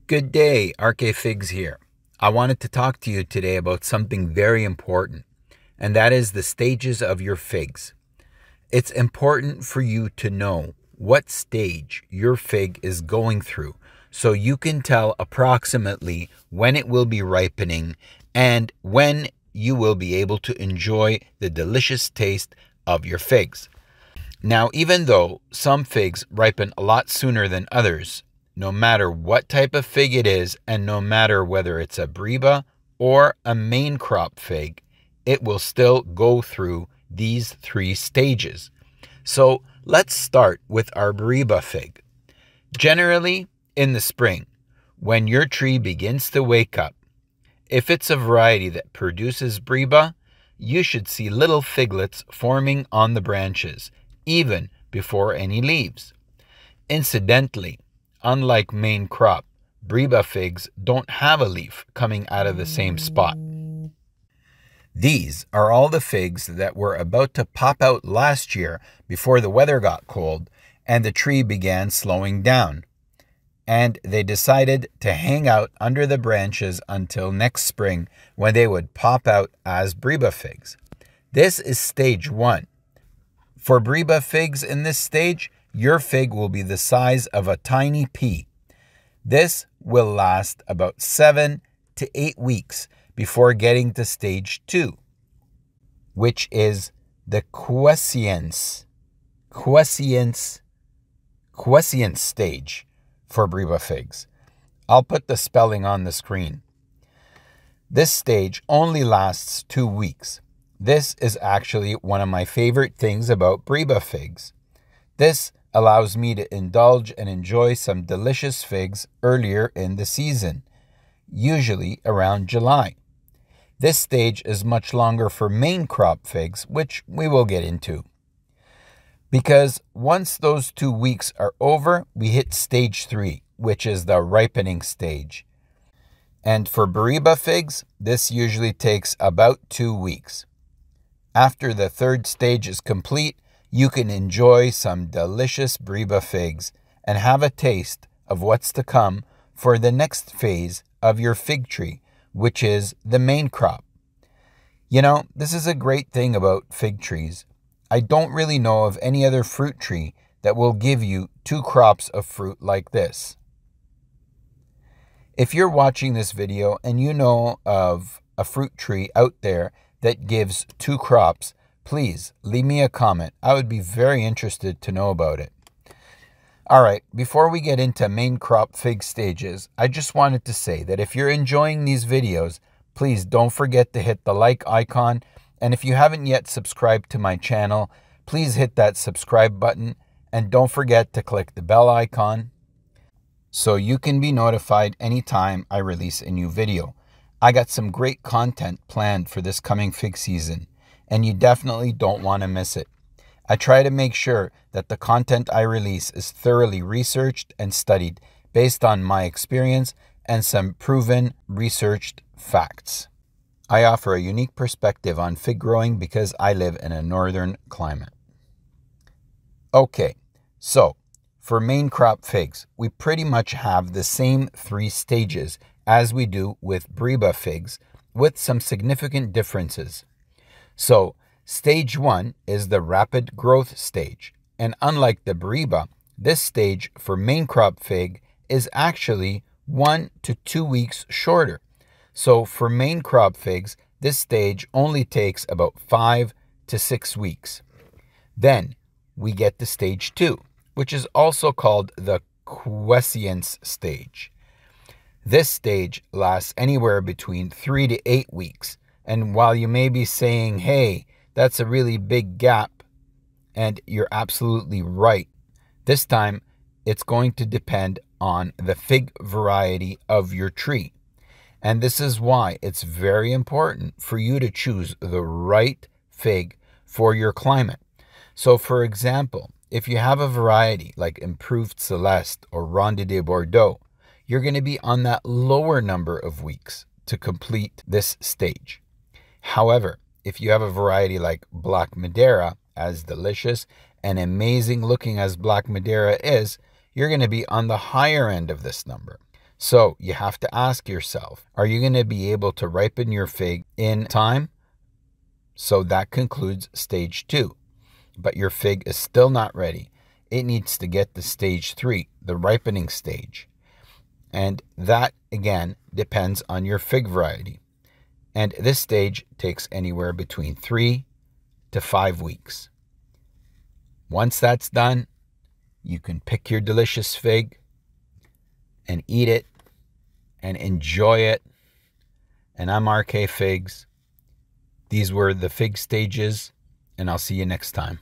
Good day, RK Figs here. I wanted to talk to you today about something very important, and that is the stages of your figs. It's important for you to know what stage your fig is going through so you can tell approximately when it will be ripening and when you will be able to enjoy the delicious taste of your figs. Now, even though some figs ripen a lot sooner than others, no matter what type of fig it is, and no matter whether it's a Breba or a main crop fig, it will still go through these three stages. So let's start with our Breba fig. Generally, in the spring, when your tree begins to wake up, if it's a variety that produces Breba, you should see little figlets forming on the branches, even before any leaves. Incidentally, unlike main crop, Breba figs don't have a leaf coming out of the same spot. These are all the figs that were about to pop out last year before the weather got cold and the tree began slowing down. And they decided to hang out under the branches until next spring when they would pop out as Breba figs. This is stage 1. For Breba figs in this stage, your fig will be the size of a tiny pea. This will last about 7 to 8 weeks before getting to stage 2, which is the quiescence stage for Breba figs. I'll put the spelling on the screen. This stage only lasts 2 weeks. This is actually one of my favorite things about Breba figs. This allows me to indulge and enjoy some delicious figs earlier in the season, usually around July. This stage is much longer for main crop figs, which we will get into. Because once those 2 weeks are over, we hit stage 3, which is the ripening stage. And for Breba figs, this usually takes about 2 weeks. After the 3rd stage is complete, you can enjoy some delicious Breba figs and have a taste of what's to come for the next phase of your fig tree, which is the main crop. You know, this is a great thing about fig trees. I don't really know of any other fruit tree that will give you 2 crops of fruit like this. If you're watching this video and you know of a fruit tree out there that gives 2 crops, please leave me a comment. I would be very interested to know about it. All right, before we get into main crop fig stages, I just wanted to say that if you're enjoying these videos, please don't forget to hit the like icon. And if you haven't yet subscribed to my channel, please hit that subscribe button. And don't forget to click the bell icon so you can be notified anytime I release a new video. I got some great content planned for this coming fig season, and you definitely don't want to miss it. I try to make sure that the content I release is thoroughly researched and studied based on my experience and some proven researched facts. I offer a unique perspective on fig growing because I live in a northern climate. Okay, so for main crop figs, we pretty much have the same 3 stages as we do with Breba figs, with some significant differences. So, stage 1 is the rapid growth stage, and unlike the Breba, this stage for main crop fig is actually 1 to 2 weeks shorter. So for main crop figs, this stage only takes about 5 to 6 weeks. Then we get to stage 2, which is also called the quiescence stage. This stage lasts anywhere between 3 to 8 weeks. And while you may be saying, hey, that's a really big gap, and you're absolutely right, this time it's going to depend on the fig variety of your tree. And this is why it's very important for you to choose the right fig for your climate. So for example, if you have a variety like Improved Celeste or Ronde de Bordeaux, you're going to be on that lower number of weeks to complete this stage. However, if you have a variety like Black Madeira, as delicious and amazing looking as Black Madeira is, you're going to be on the higher end of this number. So you have to ask yourself, are you going to be able to ripen your fig in time? So that concludes stage 2. But your fig is still not ready. It needs to get to stage 3, the ripening stage. And that, again, depends on your fig variety. And this stage takes anywhere between 3 to 5 weeks. Once that's done, you can pick your delicious fig and eat it and enjoy it. And I'm RK Figs. These were the fig stages, and I'll see you next time.